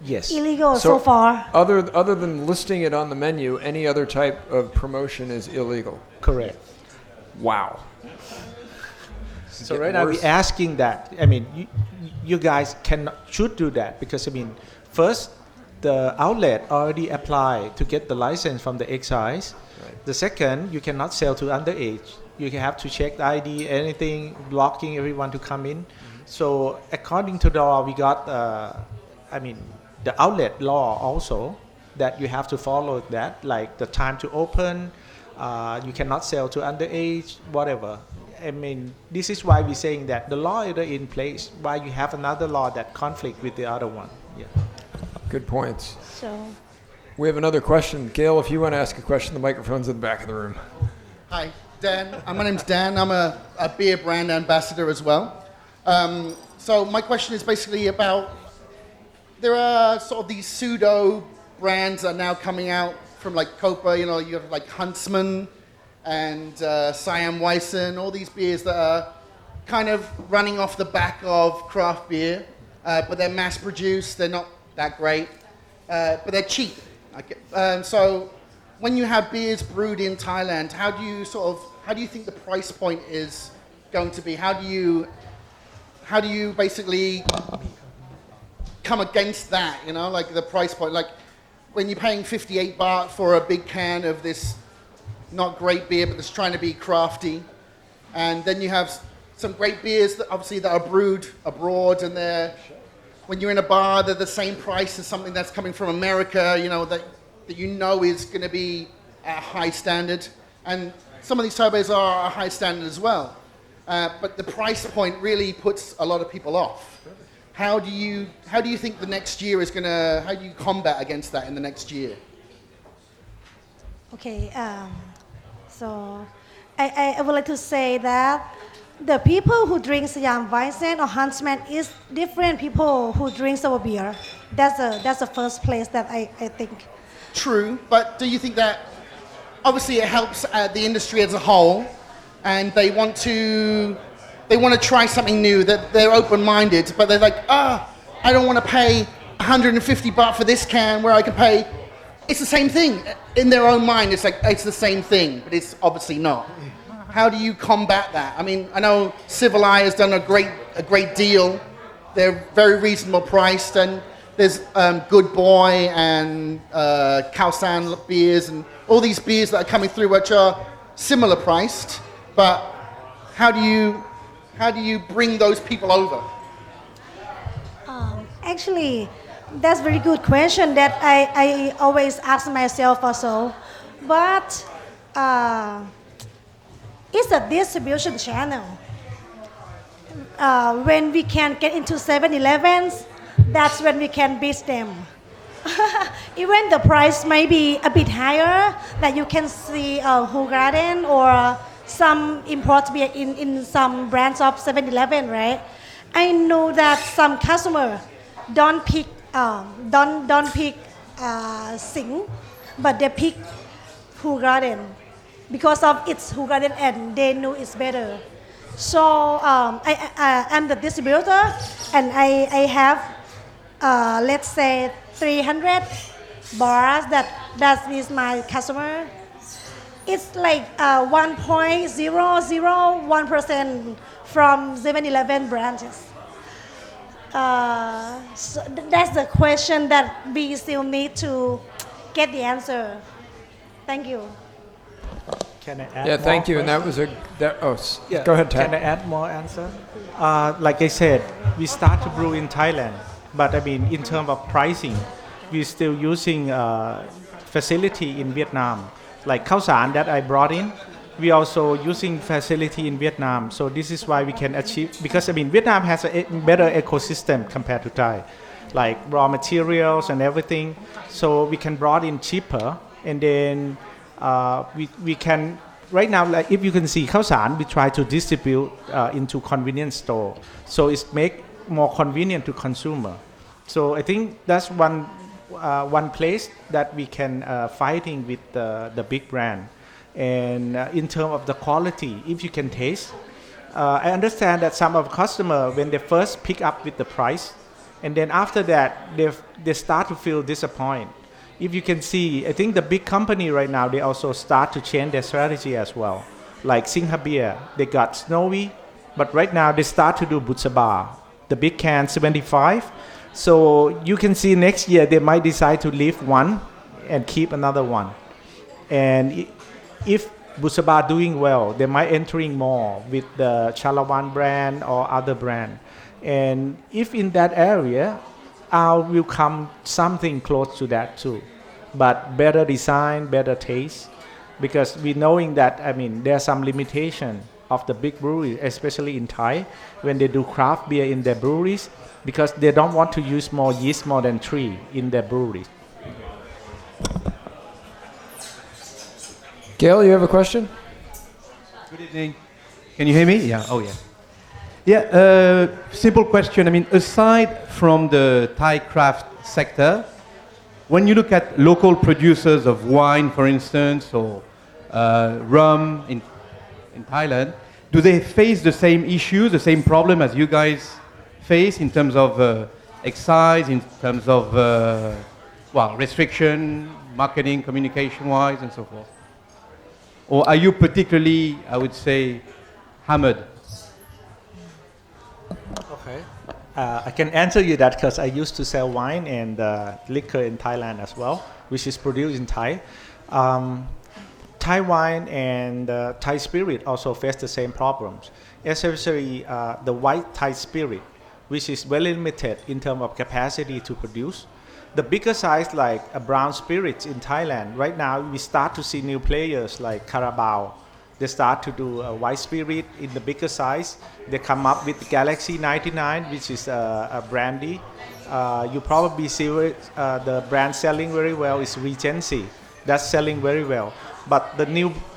Yes. Illegal so far. Other than listing it on the menu, any other type of promotion is illegal. Correct. Wow. So right now we're asking that. You guys should do that because first the outlet already applied to get the license from the excise. Right. The second, you cannot sell to underage. You have to check the ID, anything, blocking everyone to come in. Mm-hmm. So according to the law, we got the outlet law also that you have to follow that, like the time to open. You cannot sell to underage, whatever. This is why we're saying that the law is in place. Why you have another law that conflict with the other one? Yeah. Good points. So, we have another question. Gail, if you want to ask a question, the microphone's in the back of the room. Hi, Dan. My name's Dan. I'm a beer brand ambassador as well. So my question is basically about, there are sort of these pseudo brands that are now coming out from like Copa, you have like Huntsman and Siam Weissen, all these beers that are kind of running off the back of craft beer, but they're mass produced, they're not that great, but they're cheap. So when you have beers brewed in Thailand, how do you think the price point is going to be? How do you basically come against that, like the price point? Like when you're paying 58 baht for a big can of this not great beer, but that's trying to be crafty. And then you have some great beers that obviously that are brewed abroad, and when you're in a bar, they're the same price as something that's coming from America, that is going to be a high standard. And some of these turbos are a high standard as well. But the price point really puts a lot of people off. How do you think the next year is how do you combat against that in the next year? Okay, so I would like to say that the people who drink Siam Weissen or Huntsman is different people who drink our beer. That's the first place that I think. True, but do you think that obviously it helps the industry as a whole, and they want to try something new, that they're open-minded, but they're like, I don't want to pay 150 baht for this can where I can pay. It's the same thing. In their own mind, it's like, it's the same thing, but it's obviously not. How do you combat that? I know Civilized has done a great deal. They're very reasonable priced, and there's Good Boy and Khao San beers and all these beers that are coming through which are similar priced, but how do you bring those people over? Actually, that's a very good question that I always ask myself also. But it's a distribution channel. When we can get into 7-Elevens, that's when we can beat them. Even the price may be a bit higher, that you can see Hoegaarden or some import beer in some brands of 7-Eleven, right? I know that some customer don't pick Sing, but they pick Hoegaarden because of its Hoegaarden and they know it's better. So I'm the distributor, and I have let's say 300 bars that is my customer. It's like 1.001% from 7-Eleven branches. So that's the question that we still need to get the answer. Thank you. Can I add? Yeah, thank you. And that was go ahead, Tad. Can I add more answer? Like I said, we start to brew in Thailand, but in terms of pricing, we're still using facility in Vietnam. Like Khao San that I brought in, we also using facility in Vietnam. So this is why we can achieve, because Vietnam has a better ecosystem compared to Thai, like raw materials and everything. So we can brought in cheaper, and then we can right now, like if you can see, khao san, we try to distribute into convenience store, so it's make more convenient to consumer. So I think that's one place that we can fighting with the big brand. And in terms of the quality, if you can taste, I understand that some of customers, when they first pick up with the price, and then after that, they start to feel disappointed. If you can see, I think the big company right now, they also start to change their strategy as well. Like Singha Beer, they got Snowy, but right now they start to do Butsaba, the big can 75. So you can see next year they might decide to leave one and keep another one. And if Butsaba doing well, they might entering more with the Chalawan brand or other brand. And if in that area, will come something close to that too, but better design, better taste, because we knowing that there are some limitation of the big breweries, especially in Thai, when they do craft beer in their breweries, because they don't want to use more yeast more than 3 in their breweries. Gail, you have a question? Good evening. Can you hear me? Yeah. Oh, yeah. Yeah. Simple question. Aside from the Thai craft sector, when you look at local producers of wine, for instance, or rum in Thailand, do they face the same issues, the same problem as you guys face in terms of excise, in terms of restriction, marketing, communication-wise, and so forth? Or are you particularly, I would say, hammered? Okay. I can answer you that because I used to sell wine and liquor in Thailand as well, which is produced in Thai. Thai wine and Thai spirit also face the same problems, especially the white Thai spirit, which is very limited in terms of capacity to produce. The bigger size like a brown spirits in Thailand, right now we start to see new players like Carabao. They start to do a white spirit in the bigger size. They come up with Galaxy 99, which is a brandy. You probably see the brand selling very well is Regency. That's selling very well. But the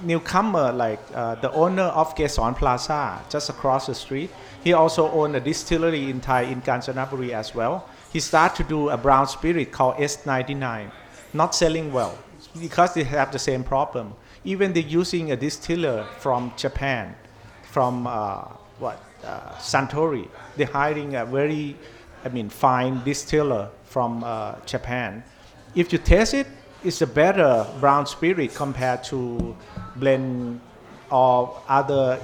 newcomer, like the owner of Geson Plaza, just across the street, he also owns a distillery in Thai, in Kanchanaburi as well. He started to do a brown spirit called S99, not selling well because they have the same problem. Even they're using a distiller from Japan, from Suntory. They're hiring a very, fine distiller from Japan. If you taste it, it's a better brown spirit compared to blend or other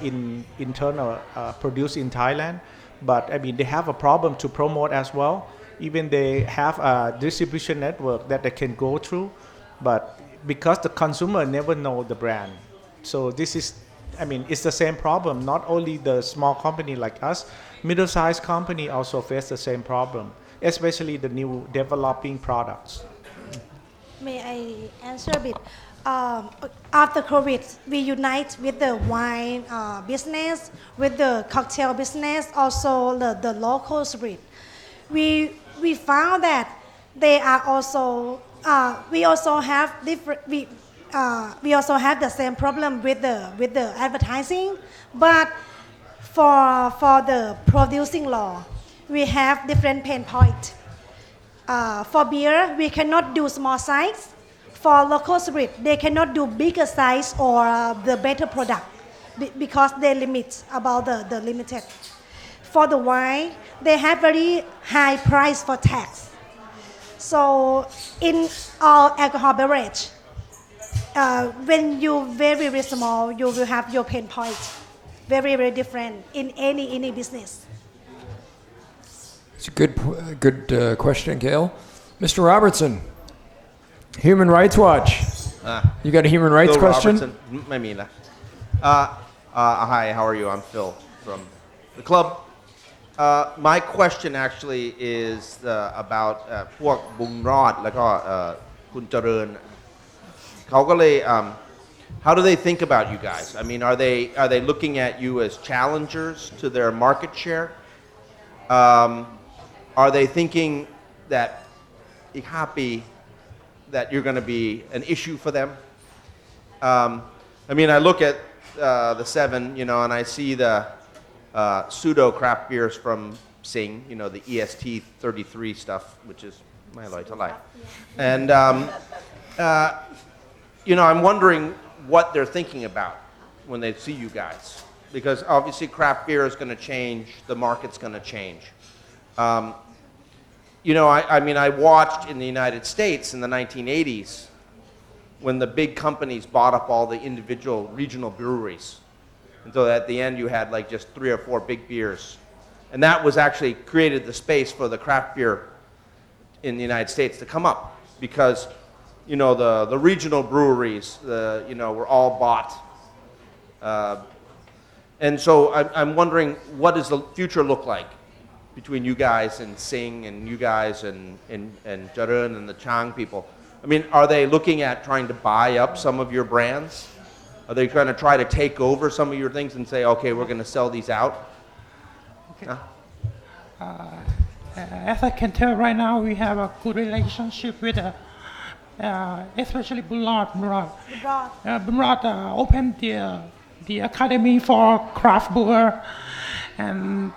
internal produced in Thailand. But they have a problem to promote as well. Even they have a distribution network that they can go through, but because the consumer never know the brand. So this is, it's the same problem. Not only the small company like us, middle-sized company also face the same problem, especially the new developing products. May I answer a bit? After COVID, we unite with the wine business, with the cocktail business, also the local spirit. We found that they are also we also have different we also have the same problem with the advertising, but for the producing law, we have different pain point. For beer, we cannot do small size. For local spirit, they cannot do bigger size or the better product because they limit about the limited. For the wine, they have very high price for tax. So in all alcohol beverage, when you very, very small, you will have your pain point. Very, very different in any business. It's a good question, Gail. Mr. Robertson, Human Rights Watch. You got a human rights Phil question? Robertson. Hi, how are you? I'm Phil from the club. My question actually is about พวกบุญรอดแล้วก็คุณเจริญเขาก็เลย how do they think about you guys? Are they looking at you as challengers to their market share? Are they thinking that อีก5 ปี that you're going to be an issue for them? I mean, I look at the 7, you know, and I see the pseudo craft beers from Sing, you know, the EST 33 stuff, which is my life. And, you know, I'm wondering what they're thinking about when they see you guys. Because obviously craft beer is going to change, the market's going to change. You know, I mean, I watched in the United States in the 1980s when the big companies bought up all the individual regional breweries. And so at the end you had like just 3 or 4 big beers. And that was actually created the space for the craft beer in the United States to come up. Because, you know, the regional breweries, you know, were all bought. And so I'm wondering, what does the future look like between you guys and Sing and you guys and Jaran and the Chang people? I mean, are they looking at trying to buy up some of your brands? Are they going to try to take over some of your things and say, okay, we're going to sell these out? Okay. As I can tell right now, we have a good relationship with, especially Bunrod. Bunrod opened the academy for craft brewer, and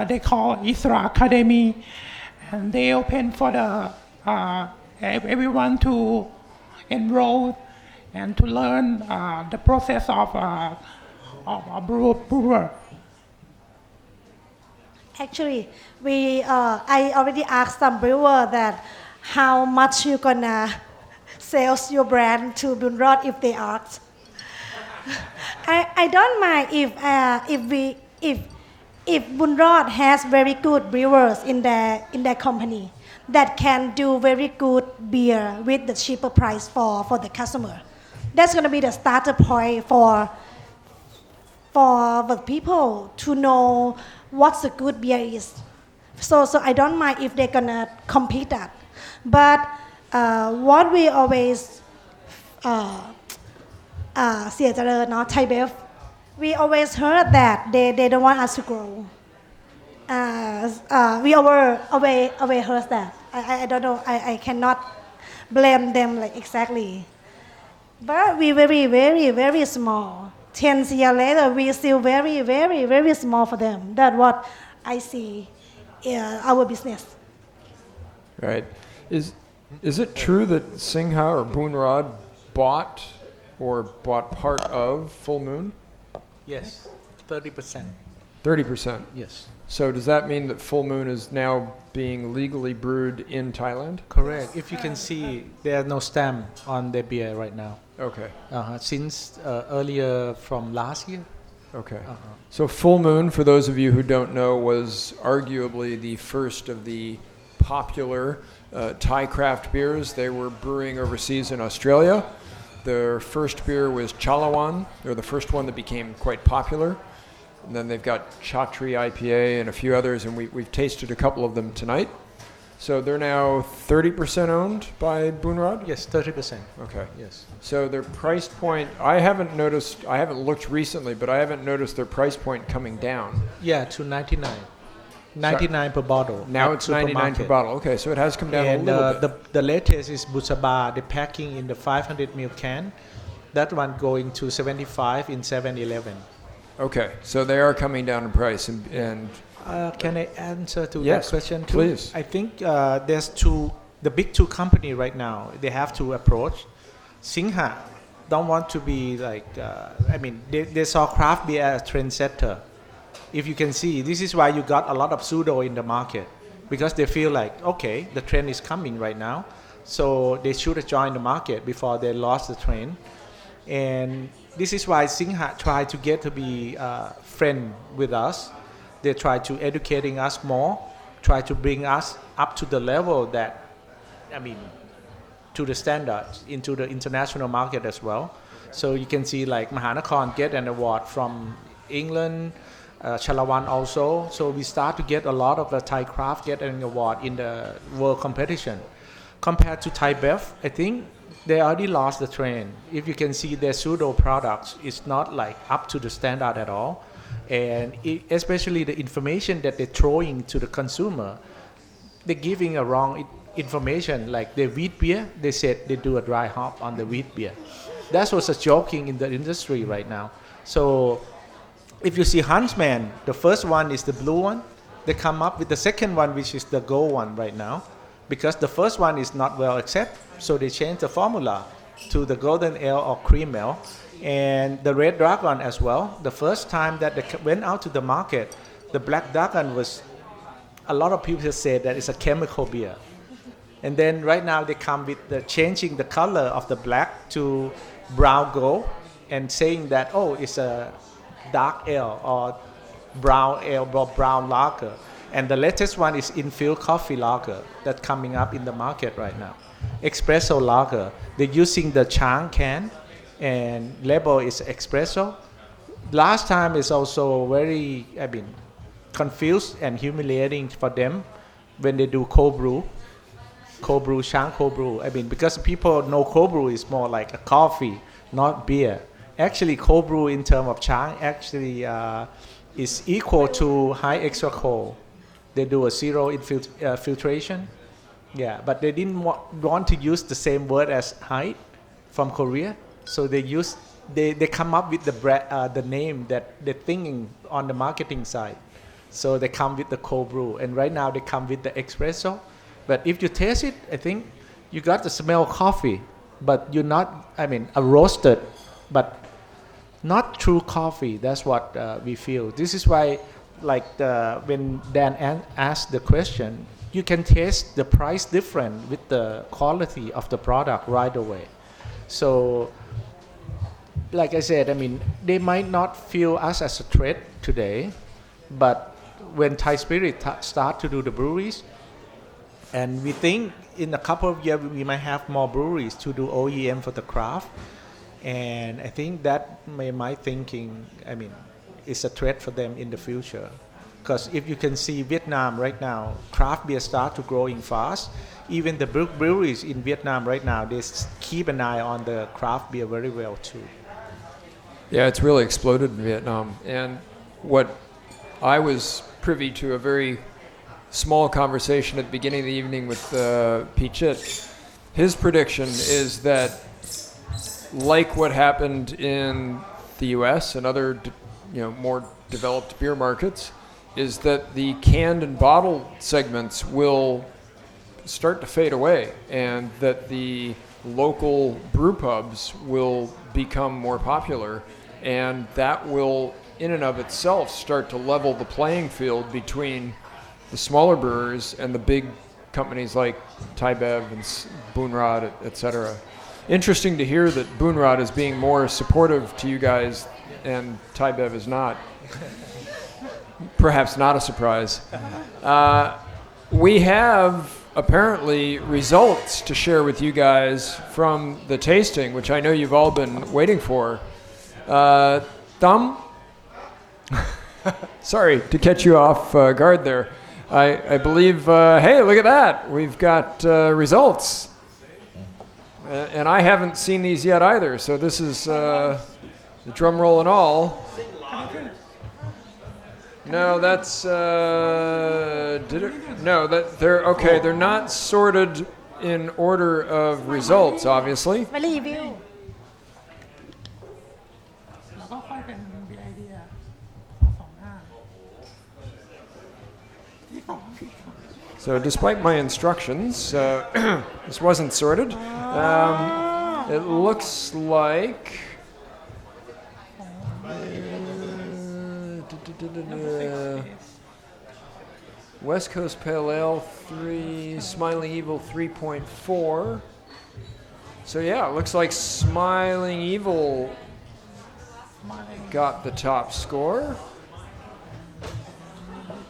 they call Isra Academy, and they open for the everyone to enroll and to learn the process of a brewer. Actually, I already asked some brewer that how much you gonna sell your brand to Bunrod if they ask. I don't mind if Bunrod has very good brewers in their company that can do very good beer with the cheaper price for the customer. That's gonna be the starter point for the people to know what the good beer is. So I don't mind if they're gonna compete that. But what we always Thai Bev, we always heard that they don't want us to grow. We always heard that. I don't know. I cannot blame them like exactly. But we very small. 10 years later, we still very small for them. That's what I see our business. Right. Is it true that Singha or Bunrod bought part of Full Moon? Yes, 30%. 30%? Yes. So does that mean that Full Moon is now being legally brewed in Thailand? Correct. If you can see, there's no stamp on the beer right now. Okay. Since earlier from last year. Okay. So Full Moon, for those of you who don't know, was arguably the first of the popular Thai craft beers. They were brewing overseas in Australia. Their first beer was Chalawan. They're the first one that became quite popular. And then they've got Chatri IPA and a few others, and we've tasted a couple of them tonight. So they're now 30% owned by Bunrod? Yes, 30%. Okay. Yes. So their price point, I haven't looked recently, but I haven't noticed their price point coming down. Yeah, to 99. 99 per bottle. Now it's 99 per bottle. Okay, so it has come down a little bit. The latest is Busaba, the packing in the 500 ml can. That one going to 75 in 7-Eleven. Okay, so they are coming down in price. And can I answer to yes, that question too? Please. I think there's the big two company right now, they have to approach. Singha don't want to be like, they saw craft beer as a trendsetter. If you can see, this is why you got a lot of pseudo in the market, because they feel like, okay, the trend is coming right now, so they should have joined the market before they lost the trend. And this is why Singha try to get to be friend with us. They try to educating us more, try to bring us up to the level that, to the standards, into the international market as well. So you can see like Mahanakhon get an award from England, Chalawan also. So we start to get a lot of the Thai craft get an award in the world competition. Compared to Thai Bev, I think they already lost the trend. If you can see their pseudo products, it's not like up to the standard at all. And especially the information that they're throwing to the consumer, they're giving a wrong information like the wheat beer. They said they do a dry hop on the wheat beer. That was a joking in the industry right now. So if you see Huntsman, the first one is the blue one. They come up with the second one, which is the gold one right now, because the first one is not well accepted. So they changed the formula to the golden ale or cream ale, and the red dragon as well. The first time that they went out to the market, the black dragon was, a lot of people say that it's a chemical beer. And then right now they come with the changing the color of the black to brown gold and saying that, oh, it's a dark ale or brown ale or brown lager. And the latest one is infused coffee lager that's coming up in the market right now. Espresso Lager. They're using the Chang can and label is espresso. Last time is also very, confused and humiliating for them when they do cold brew, Chang cold brew. Because people know cold brew is more like a coffee, not beer. Actually, cold brew in terms of Chang actually is equal to high extra cold. They do a zero filtration. Yeah, but they didn't want to use the same word as height from Korea, so they come up with the name that they're thinking on the marketing side. So they come with the cold brew, and right now they come with the espresso. But if you taste it, I think you got the smell of coffee, but you're not. A roasted, but not true coffee. That's what we feel. This is why, when Dan asked the question, you can taste the price difference with the quality of the product right away. So, like I said, they might not feel us as a threat today, but when Thai Spirit start to do the breweries, and we think in a couple of years we might have more breweries to do OEM for the craft, and I think that my thinking, is a threat for them in the future. Because if you can see Vietnam right now, craft beer start to growing fast. Even the breweries in Vietnam right now, they keep an eye on the craft beer very well too. Yeah, it's really exploded in Vietnam. And what I was privy to a very small conversation at the beginning of the evening with Pete Chit. His prediction is that, like what happened in the U.S. and other, more developed beer markets, is that the canned and bottled segments will start to fade away, and that the local brew pubs will become more popular, and that will in and of itself start to level the playing field between the smaller brewers and the big companies like Thai Bev and Boonrod, etc. Interesting to hear that Boonrod is being more supportive to you guys and Thai Bev is not. Perhaps not a surprise. We have apparently results to share with you guys from the tasting, which I know you've all been waiting for. Thumb? Sorry to catch you off guard there. I believe, hey, look at that. We've got results. And I haven't seen these yet either, so this is the drum roll and all. No, that's no, that they're okay. They're not sorted in order of results, obviously. มารีวิว แล้วก็ค่อยเป็นมีไอเดียสองหน้าที่สอง So, despite my instructions, this wasn't sorted. It looks like. West Coast Pale Ale 3, Smiling Evil 3.4. So yeah, it looks like Smiling Evil got the top score.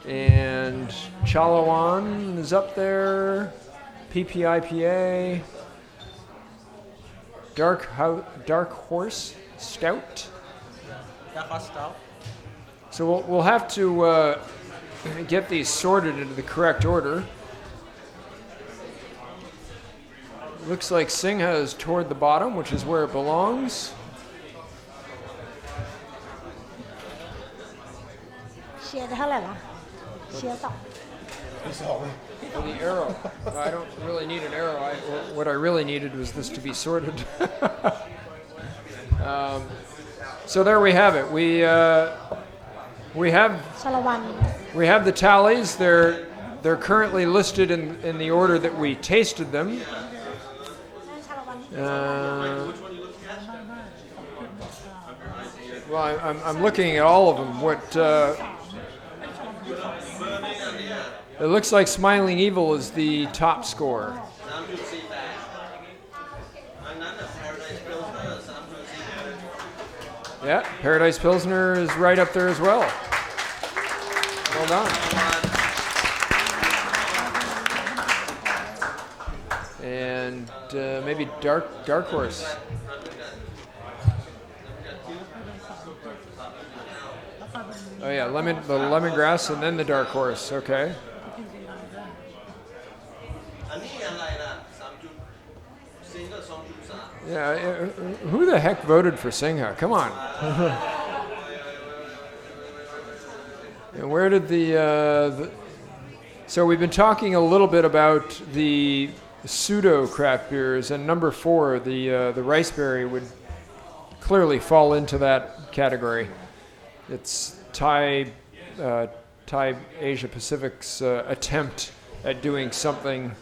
And Chalawan is up there. PPIPA. Dark Horse Stout. So we'll have to get these sorted into the correct order. Looks like Singha is toward the bottom, which is where it belongs. เชียร์ได้เท่าไหร่ล่ะเชียร์ต่อ For the arrow. I don't really need an arrow. What I really needed was this to be sorted. So there we have it. We have ชาละวัน we have the tallies. They're currently listed in the order that we tasted them. Well, I'm looking at all of them. It looks like Smiling Evil is the top score. Yeah, Paradise Pilsner is right up there as well. Well done. And maybe Dark Horse. Oh yeah, the lemongrass and then the Dark Horse. Okay. Yeah, who the heck voted for Singha? Come on. And where did so we've been talking a little bit about the pseudo craft beers, and number 4, the Riceberry, would clearly fall into that category. It's Thai Asia Pacific's attempt at doing something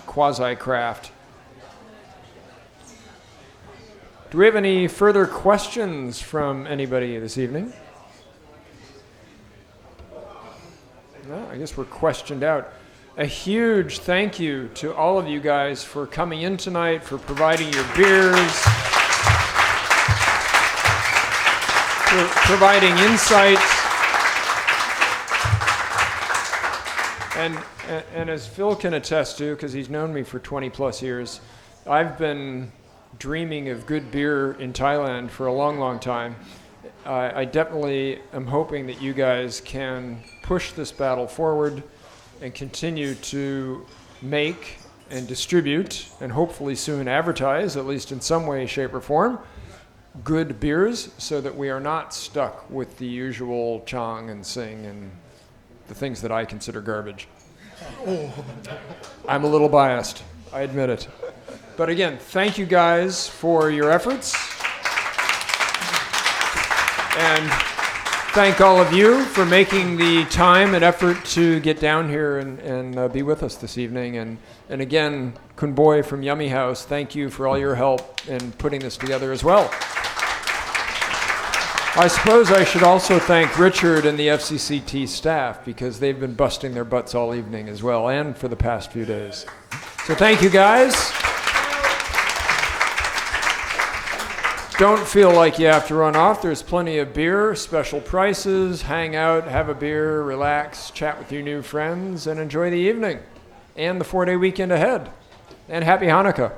quasi-craft. Do we have any further questions from anybody this evening? No, I guess we're questioned out. A huge thank you to all of you guys for coming in tonight, for providing your beers, for providing insights. And as Phil can attest to, because he's known me for 20 plus years, I've been dreaming of good beer in Thailand for a long, long time. I definitely am hoping that you guys can push this battle forward and continue to make and distribute and hopefully soon advertise, at least in some way, shape, or form, good beers so that we are not stuck with the usual Chang and Sing and the things that I consider garbage. I'm a little biased, I admit it. But again, thank you guys for your efforts. And thank all of you for making the time and effort to get down here and be with us this evening. And again, Kun Boy from Yummy House, thank you for all your help in putting this together as well. I suppose I should also thank Richard and the FCCT staff, because they've been busting their butts all evening as well, and for the past few days. So thank you guys. Don't feel like you have to run off. There's plenty of beer, special prices, hang out, have a beer, relax, chat with your new friends, and enjoy the evening and the 4-day weekend ahead. And happy Hanukkah.